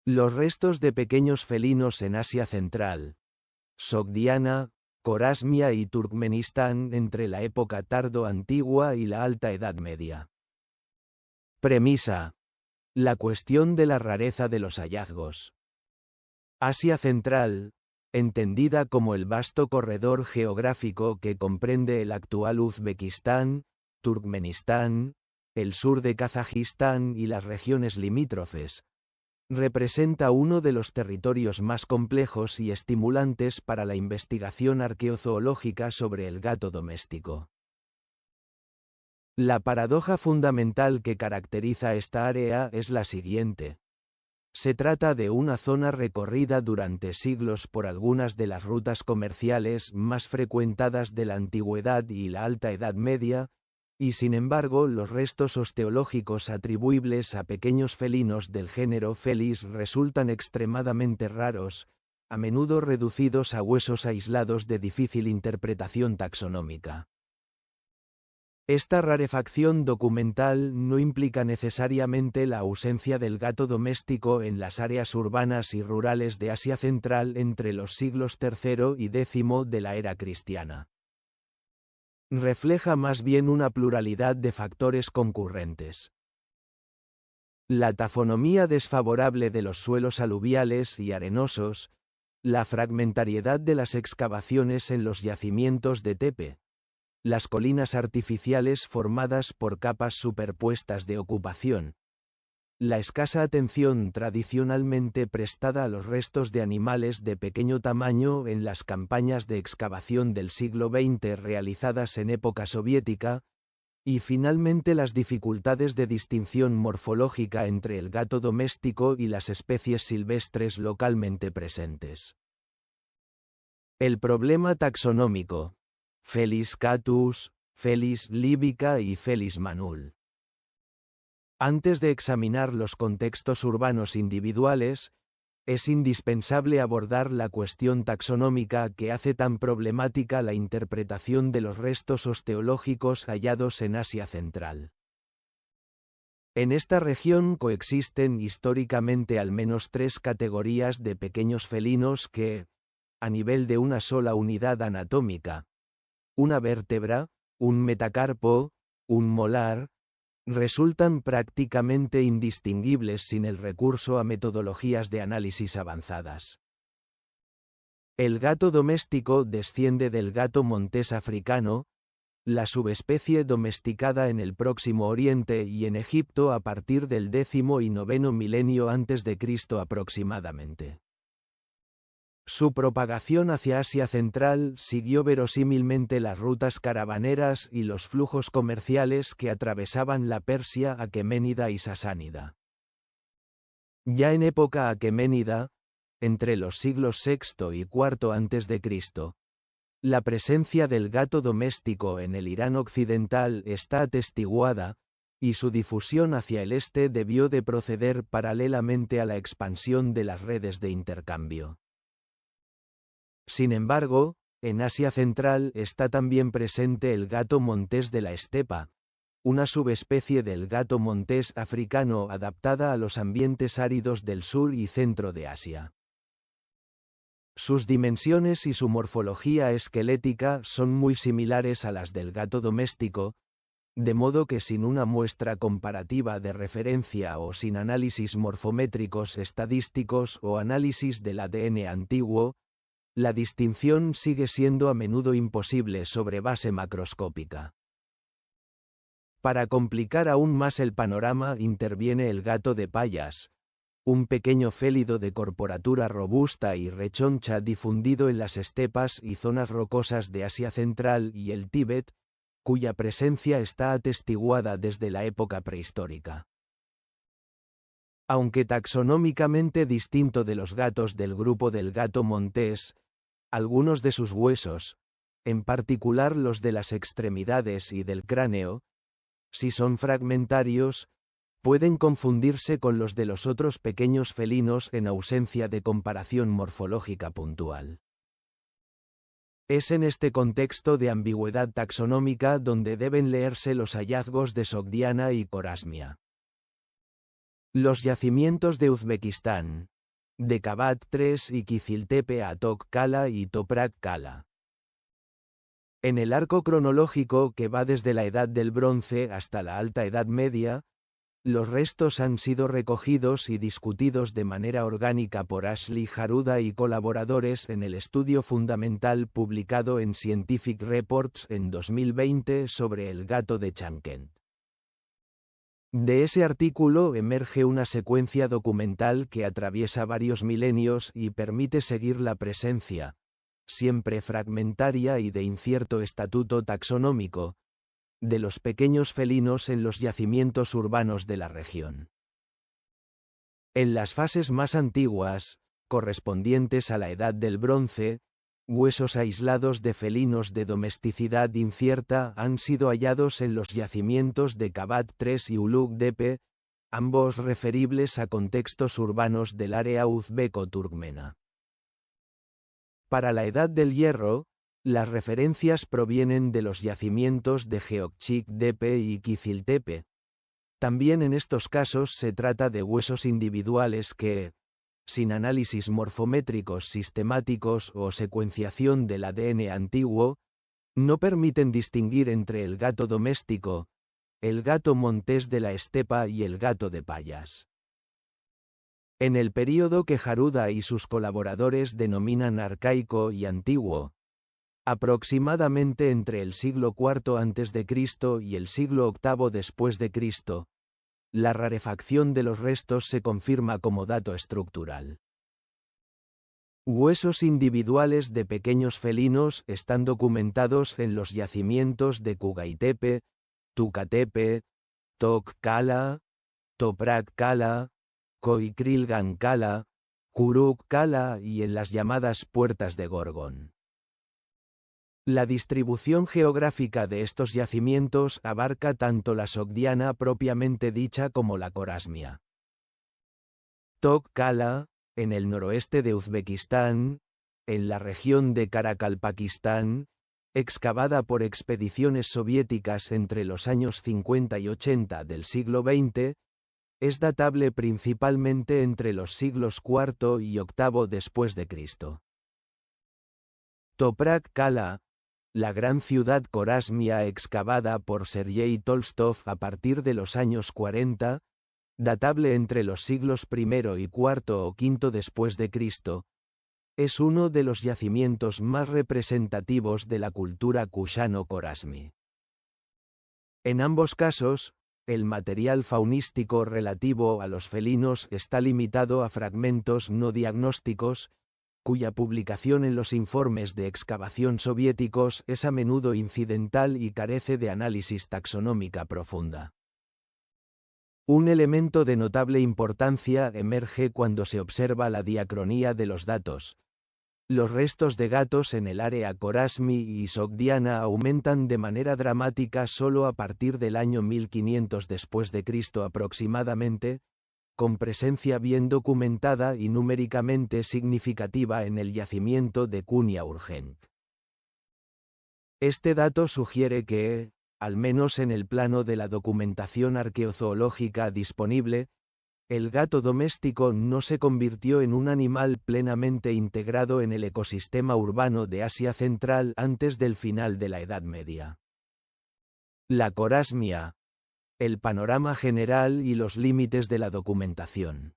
Los restos de pequeños felinos en Asia Central, Sogdiana, Corasmia y Turkmenistán entre la época tardo-antigua y la Alta Edad Media. Premisa: la cuestión de la rareza de los hallazgos. Asia Central, entendida como el vasto corredor geográfico que comprende el actual Uzbekistán, Turkmenistán, el sur de Kazajistán y las regiones limítrofes, representa uno de los territorios más complejos y estimulantes para la investigación arqueozoológica sobre el gato doméstico. La paradoja fundamental que caracteriza esta área es la siguiente. Se trata de una zona recorrida durante siglos por algunas de las rutas comerciales más frecuentadas de la Antigüedad y la Alta Edad Media, y sin embargo los restos osteológicos atribuibles a pequeños felinos del género Felis resultan extremadamente raros, a menudo reducidos a huesos aislados de difícil interpretación taxonómica. Esta rarefacción documental no implica necesariamente la ausencia del gato doméstico en las áreas urbanas y rurales de Asia Central entre los siglos III y X de la era cristiana. Refleja más bien una pluralidad de factores concurrentes. La tafonomía desfavorable de los suelos aluviales y arenosos, la fragmentariedad de las excavaciones en los yacimientos de Tepe, las colinas artificiales formadas por capas superpuestas de ocupación, la escasa atención tradicionalmente prestada a los restos de animales de pequeño tamaño en las campañas de excavación del siglo XX realizadas en época soviética, y finalmente las dificultades de distinción morfológica entre el gato doméstico y las especies silvestres localmente presentes. El problema taxonómico. Felis catus, Felis libica y Felis manul. Antes de examinar los contextos urbanos individuales, es indispensable abordar la cuestión taxonómica que hace tan problemática la interpretación de los restos osteológicos hallados en Asia Central. En esta región coexisten históricamente al menos tres categorías de pequeños felinos que, a nivel de una sola unidad anatómica, una vértebra, un metacarpo, un molar, resultan prácticamente indistinguibles sin el recurso a metodologías de análisis avanzadas. El gato doméstico desciende del gato montés africano, la subespecie domesticada en el Próximo Oriente y en Egipto a partir del X y IX milenio a.C. aproximadamente. Su propagación hacia Asia Central siguió verosímilmente las rutas caravaneras y los flujos comerciales que atravesaban la Persia aqueménida y sasánida. Ya en época aqueménida, entre los siglos VI y IV a.C., la presencia del gato doméstico en el Irán occidental está atestiguada, y su difusión hacia el este debió de proceder paralelamente a la expansión de las redes de intercambio. Sin embargo, en Asia Central está también presente el gato montés de la estepa, una subespecie del gato montés africano adaptada a los ambientes áridos del sur y centro de Asia. Sus dimensiones y su morfología esquelética son muy similares a las del gato doméstico, de modo que sin una muestra comparativa de referencia o sin análisis morfométricos estadísticos o análisis del ADN antiguo, la distinción sigue siendo a menudo imposible sobre base macroscópica. Para complicar aún más el panorama interviene el gato de Payas, un pequeño félido de corporatura robusta y rechoncha difundido en las estepas y zonas rocosas de Asia Central y el Tíbet, cuya presencia está atestiguada desde la época prehistórica. Aunque taxonómicamente distinto de los gatos del grupo del gato montés, algunos de sus huesos, en particular los de las extremidades y del cráneo, si son fragmentarios, pueden confundirse con los de los otros pequeños felinos en ausencia de comparación morfológica puntual. Es en este contexto de ambigüedad taxonómica donde deben leerse los hallazgos de Sogdiana y Corasmia. Los yacimientos de Uzbekistán, de Kabat III y Kiziltepe a Tok Kala y Toprak Kala. En el arco cronológico que va desde la Edad del Bronce hasta la Alta Edad Media, los restos han sido recogidos y discutidos de manera orgánica por Ashley Jaruda y colaboradores en el estudio fundamental publicado en Scientific Reports en 2020 sobre el gato de Changkent. De ese artículo emerge una secuencia documental que atraviesa varios milenios y permite seguir la presencia, siempre fragmentaria y de incierto estatuto taxonómico, de los pequeños felinos en los yacimientos urbanos de la región. En las fases más antiguas, correspondientes a la Edad del Bronce, huesos aislados de felinos de domesticidad incierta han sido hallados en los yacimientos de Kabat III y Ulug Depe, ambos referibles a contextos urbanos del área uzbeco-turkmena. Para la Edad del Hierro, las referencias provienen de los yacimientos de Geokchik Depe y Kiziltepe. También en estos casos se trata de huesos individuales que, sin análisis morfométricos sistemáticos o secuenciación del ADN antiguo, no permiten distinguir entre el gato doméstico, el gato montés de la estepa y el gato de Payas. En el período que Jaruda y sus colaboradores denominan arcaico y antiguo, aproximadamente entre el siglo IV a.C. y el siglo VIII después de Cristo, la rarefacción de los restos se confirma como dato estructural. Huesos individuales de pequeños felinos están documentados en los yacimientos de Kugaitepe, Tukatepe, Tok Kala, Toprak Kala, Koikrilgan Kala, Kuruk Kala y en las llamadas puertas de Gorgón. La distribución geográfica de estos yacimientos abarca tanto la Sogdiana propiamente dicha como la Corasmia. Tok Kala, en el noroeste de Uzbekistán, en la región de Karakalpakistán, excavada por expediciones soviéticas entre los años 50 y 80 del siglo XX, es datable principalmente entre los siglos IV y VIII después de Cristo. Toprak Kala, la gran ciudad corasmia excavada por Sergei Tolstov a partir de los años 40, datable entre los siglos I y IV o V después de Cristo, es uno de los yacimientos más representativos de la cultura kushano-corasmi. En ambos casos, el material faunístico relativo a los felinos está limitado a fragmentos no diagnósticos, cuya publicación en los informes de excavación soviéticos es a menudo incidental y carece de análisis taxonómica profunda. Un elemento de notable importancia emerge cuando se observa la diacronía de los datos. Los restos de gatos en el área Corasmi y Sogdiana aumentan de manera dramática solo a partir del año 1500 después de Cristo aproximadamente, con presencia bien documentada y numéricamente significativa en el yacimiento de Kunia Urgenk. Este dato sugiere que, al menos en el plano de la documentación arqueozoológica disponible, el gato doméstico no se convirtió en un animal plenamente integrado en el ecosistema urbano de Asia Central antes del final de la Edad Media. La Corasmia. El panorama general y los límites de la documentación.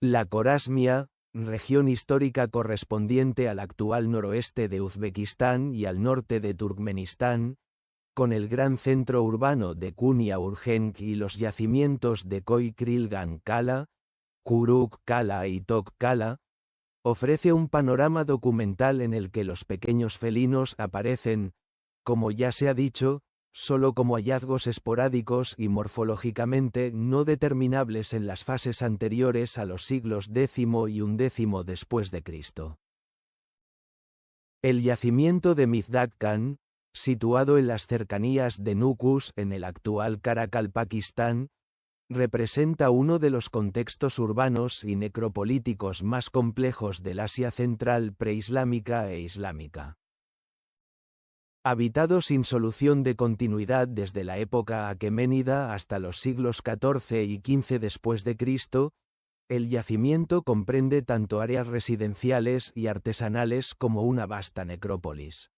La Corasmia, región histórica correspondiente al actual noroeste de Uzbekistán y al norte de Turkmenistán, con el gran centro urbano de Kunia Urgenk y los yacimientos de Koikrilgan Kala, Kuruk Kala y Tok Kala, ofrece un panorama documental en el que los pequeños felinos aparecen, como ya se ha dicho, solo como hallazgos esporádicos y morfológicamente no determinables en las fases anteriores a los siglos X y XI después de Cristo. El yacimiento de Mizdak-Khan, situado en las cercanías de Nukus en el actual Karakalpakistán, representa uno de los contextos urbanos y necropolíticos más complejos del Asia Central preislámica e islámica. Habitado sin solución de continuidad desde la época aqueménida hasta los siglos XIV y XV después de Cristo, El yacimiento comprende tanto áreas residenciales y artesanales como una vasta necrópolis.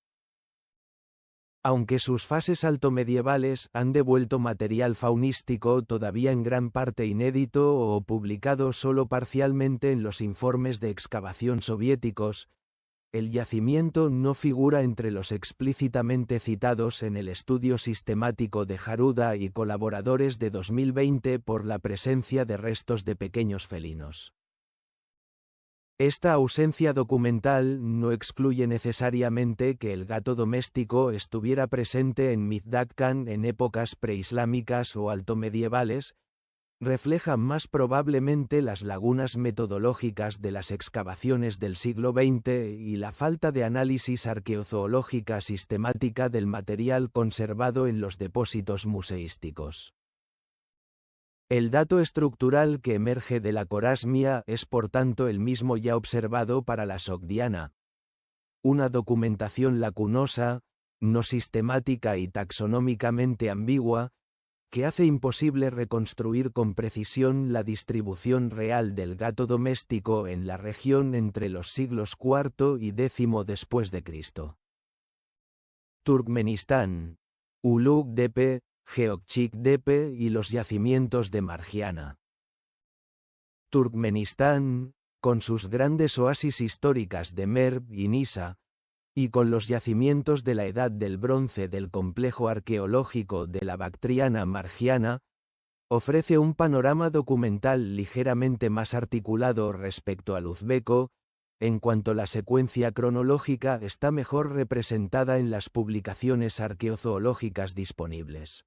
Aunque sus fases altomedievales han devuelto material faunístico todavía en gran parte inédito o publicado solo parcialmente en los informes de excavación soviéticos, el yacimiento no figura entre los explícitamente citados en el estudio sistemático de Jaruda y colaboradores de 2020 por la presencia de restos de pequeños felinos. Esta ausencia documental no excluye necesariamente que el gato doméstico estuviera presente en Mizdakhan en épocas preislámicas o altomedievales, refleja más probablemente las lagunas metodológicas de las excavaciones del siglo XX y la falta de análisis arqueozoológica sistemática del material conservado en los depósitos museísticos. El dato estructural que emerge de la corasmia es por tanto el mismo ya observado para la sogdiana. Una documentación lacunosa, no sistemática y taxonómicamente ambigua, que hace imposible reconstruir con precisión la distribución real del gato doméstico en la región entre los siglos IV y X después de Cristo. Turkmenistán, Ulugh-Tepe, Geokchik-Tepe y los yacimientos de Margiana. Turkmenistán, con sus grandes oasis históricas de Merv y Nisa, y con los yacimientos de la Edad del Bronce del complejo arqueológico de la Bactriana Margiana, ofrece un panorama documental ligeramente más articulado respecto al uzbeco, en cuanto la secuencia cronológica está mejor representada en las publicaciones arqueozoológicas disponibles.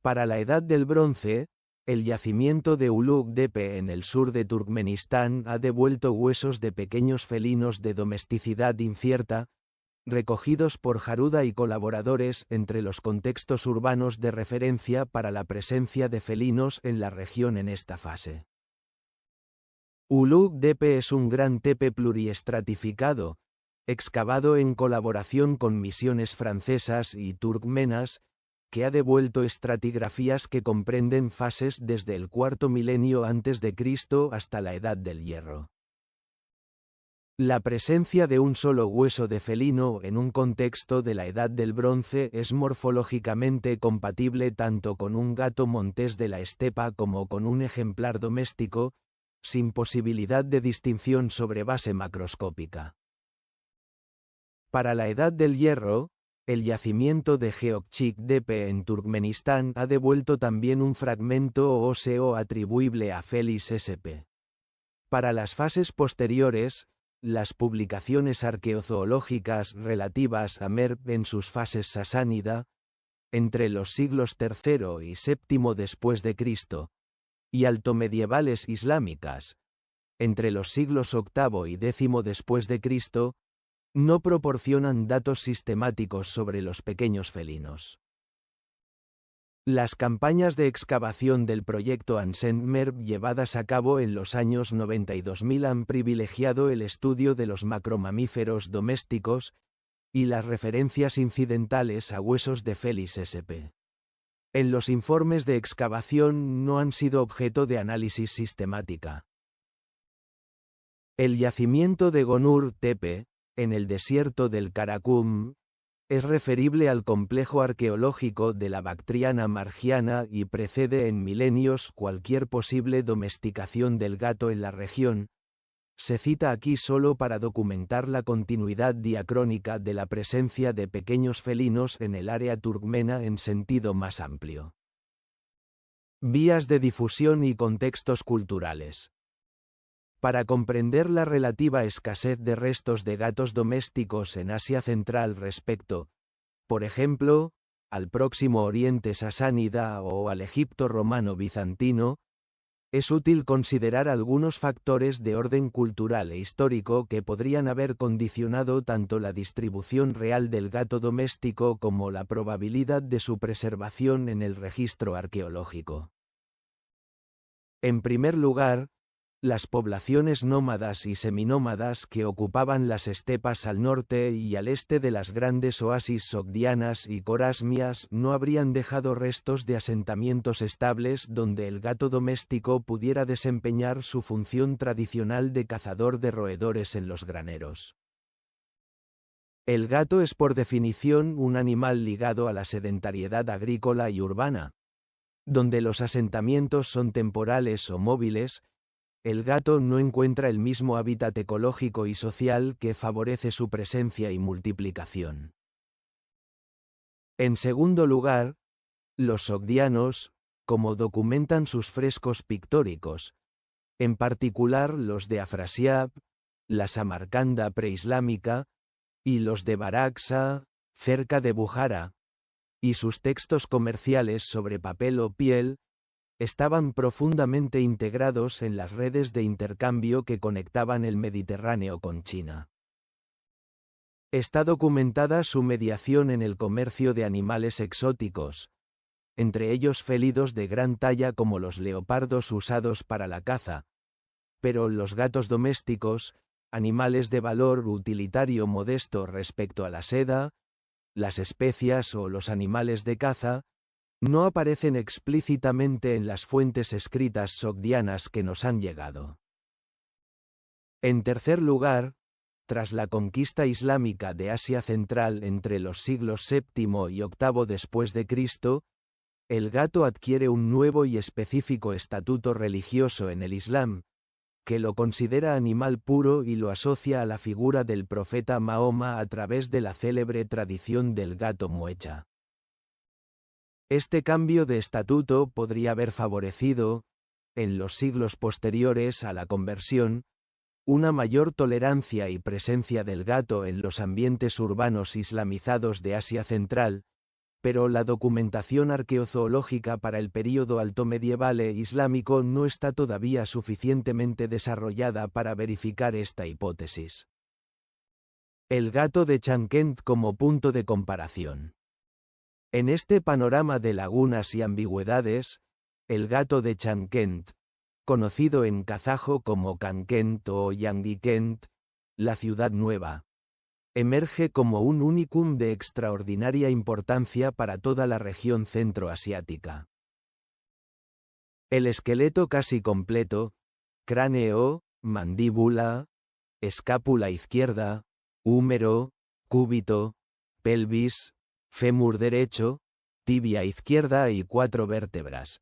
Para la Edad del Bronce, el yacimiento de Ulugh-Tepe en el sur de Turkmenistán ha devuelto huesos de pequeños felinos de domesticidad incierta, recogidos por Jaruda y colaboradores entre los contextos urbanos de referencia para la presencia de felinos en la región en esta fase. Ulugh-Tepe es un gran tepe pluriestratificado, excavado en colaboración con misiones francesas y turkmenas, que ha devuelto estratigrafías que comprenden fases desde el cuarto milenio antes de Cristo hasta la Edad del Hierro. La presencia de un solo hueso de felino en un contexto de la Edad del Bronce es morfológicamente compatible tanto con un gato montés de la estepa como con un ejemplar doméstico, sin posibilidad de distinción sobre base macroscópica. Para la Edad del Hierro, el yacimiento de Geokchik-Tepe en Turkmenistán ha devuelto también un fragmento óseo atribuible a Felis sp. Para las fases posteriores, las publicaciones arqueozoológicas relativas a Merv en sus fases sasánida, entre los siglos III y VII después de Cristo, y altomedievales islámicas, entre los siglos VIII y X después de Cristo, no proporcionan datos sistemáticos sobre los pequeños felinos. Las campañas de excavación del proyecto Ancient-Merv llevadas a cabo en los años 90 y 2000 han privilegiado el estudio de los macromamíferos domésticos y las referencias incidentales a huesos de Felis sp. En los informes de excavación no han sido objeto de análisis sistemática. El yacimiento de Gonur-Tepe, en el desierto del Karakum, es referible al complejo arqueológico de la Bactriana Margiana y precede en milenios cualquier posible domesticación del gato en la región. Se cita aquí solo para documentar la continuidad diacrónica de la presencia de pequeños felinos en el área turkmena en sentido más amplio. Vías de difusión y contextos culturales. Para comprender la relativa escasez de restos de gatos domésticos en Asia Central respecto, por ejemplo, al Próximo Oriente sasánida o al Egipto romano bizantino, es útil considerar algunos factores de orden cultural e histórico que podrían haber condicionado tanto la distribución real del gato doméstico como la probabilidad de su preservación en el registro arqueológico. En primer lugar, Las poblaciones nómadas y seminómadas que ocupaban las estepas al norte y al este de las grandes oasis sogdianas y corásmias no habrían dejado restos de asentamientos estables donde el gato doméstico pudiera desempeñar su función tradicional de cazador de roedores en los graneros. El gato es por definición un animal ligado a la sedentariedad agrícola y urbana. Donde los asentamientos son temporales o móviles, el gato no encuentra el mismo hábitat ecológico y social que favorece su presencia y multiplicación. En segundo lugar, los sogdianos, como documentan sus frescos pictóricos, en particular los de Afrasiab, la Samarcanda preislámica, y los de Baraxa, cerca de Bujara, y sus textos comerciales sobre papel o piel, estaban profundamente integrados en las redes de intercambio que conectaban el Mediterráneo con China. Está documentada su mediación en el comercio de animales exóticos, entre ellos felidos de gran talla como los leopardos usados para la caza, pero los gatos domésticos, animales de valor utilitario modesto respecto a la seda, las especias o los animales de caza, no aparecen explícitamente en las fuentes escritas sogdianas que nos han llegado. En tercer lugar, tras la conquista islámica de Asia Central entre los siglos VII y VIII después de Cristo, el gato adquiere un nuevo y específico estatuto religioso en el Islam, que lo considera animal puro y lo asocia a la figura del profeta Mahoma a través de la célebre tradición del gato muecha. Este cambio de estatuto podría haber favorecido, en los siglos posteriores a la conversión, una mayor tolerancia y presencia del gato en los ambientes urbanos islamizados de Asia Central, pero la documentación arqueozoológica para el período altomedieval e islámico no está todavía suficientemente desarrollada para verificar esta hipótesis. El gato de Chankent como punto de comparación. En este panorama de lagunas y ambigüedades, el gato de Chankent, conocido en kazajo como Kankent o Yangikent, la ciudad nueva, emerge como un unicum de extraordinaria importancia para toda la región centroasiática. El esqueleto casi completo, cráneo, mandíbula, escápula izquierda, húmero, cúbito, pelvis, fémur derecho, tibia izquierda y 4 vértebras.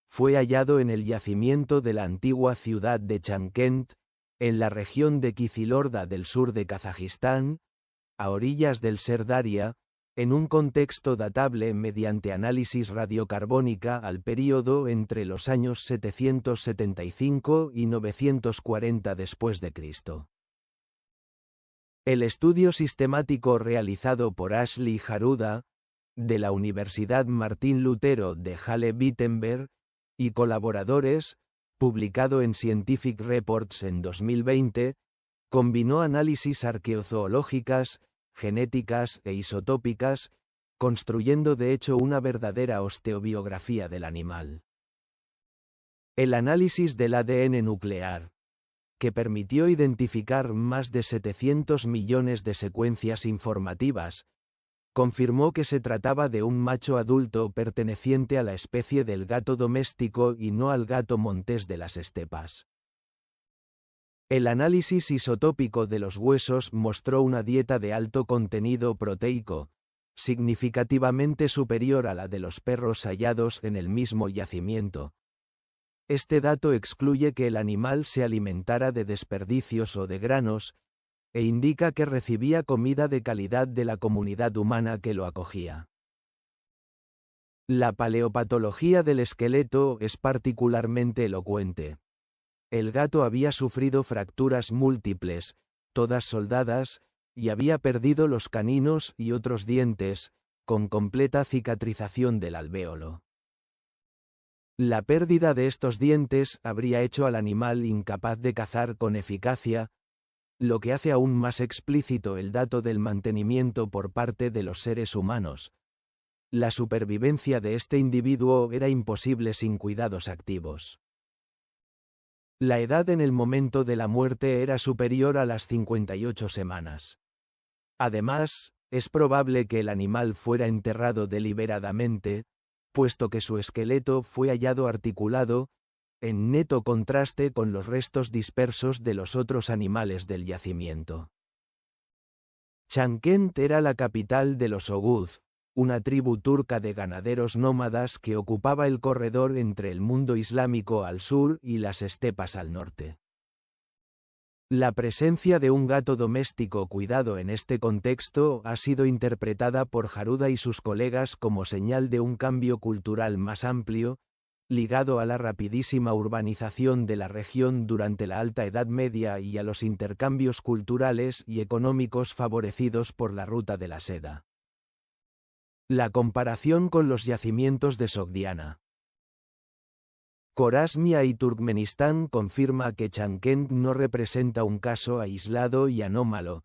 Fue hallado en el yacimiento de la antigua ciudad de Chankent, en la región de Kizilorda del sur de Kazajistán, a orillas del Serdaria, en un contexto datable mediante análisis radiocarbónica al período entre los años 775 y 940 después de Cristo. El estudio sistemático realizado por Ashley Jaruda, de la Universidad Martín Lutero de Halle-Wittenberg, y colaboradores, publicado en Scientific Reports en 2020, combinó análisis arqueozoológicas, genéticas e isotópicas, construyendo de hecho una verdadera osteobiografía del animal. El análisis del ADN nuclear, que permitió identificar más de 700 millones de secuencias informativas, confirmó que se trataba de un macho adulto perteneciente a la especie del gato doméstico y no al gato montés de las estepas. El análisis isotópico de los huesos mostró una dieta de alto contenido proteico, significativamente superior a la de los perros hallados en el mismo yacimiento. Este dato excluye que el animal se alimentara de desperdicios o de granos, e indica que recibía comida de calidad de la comunidad humana que lo acogía. La paleopatología del esqueleto es particularmente elocuente. El gato había sufrido fracturas múltiples, todas soldadas, y había perdido los caninos y otros dientes, con completa cicatrización del alvéolo. La pérdida de estos dientes habría hecho al animal incapaz de cazar con eficacia, lo que hace aún más explícito el dato del mantenimiento por parte de los seres humanos. La supervivencia de este individuo era imposible sin cuidados activos. La edad en el momento de la muerte era superior a las 58 semanas. Además, es probable que el animal fuera enterrado deliberadamente, puesto que su esqueleto fue hallado articulado, en neto contraste con los restos dispersos de los otros animales del yacimiento. Chankent era la capital de los Oguz, una tribu turca de ganaderos nómadas que ocupaba el corredor entre el mundo islámico al sur y las estepas al norte. La presencia de un gato doméstico cuidado en este contexto ha sido interpretada por Jaruda y sus colegas como señal de un cambio cultural más amplio, ligado a la rapidísima urbanización de la región durante la Alta Edad Media y a los intercambios culturales y económicos favorecidos por la ruta de la seda. La comparación con los yacimientos de Sogdiana. Khorasmia y Turkmenistán confirma que Chankent no representa un caso aislado y anómalo,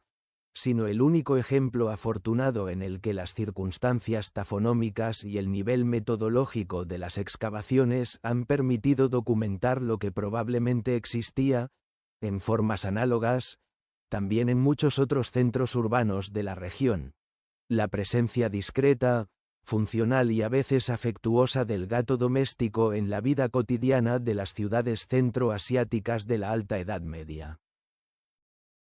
sino el único ejemplo afortunado en el que las circunstancias tafonómicas y el nivel metodológico de las excavaciones han permitido documentar lo que probablemente existía, en formas análogas, también en muchos otros centros urbanos de la región: la presencia discreta, funcional y a veces afectuosa del gato doméstico en la vida cotidiana de las ciudades centroasiáticas de la Alta Edad Media.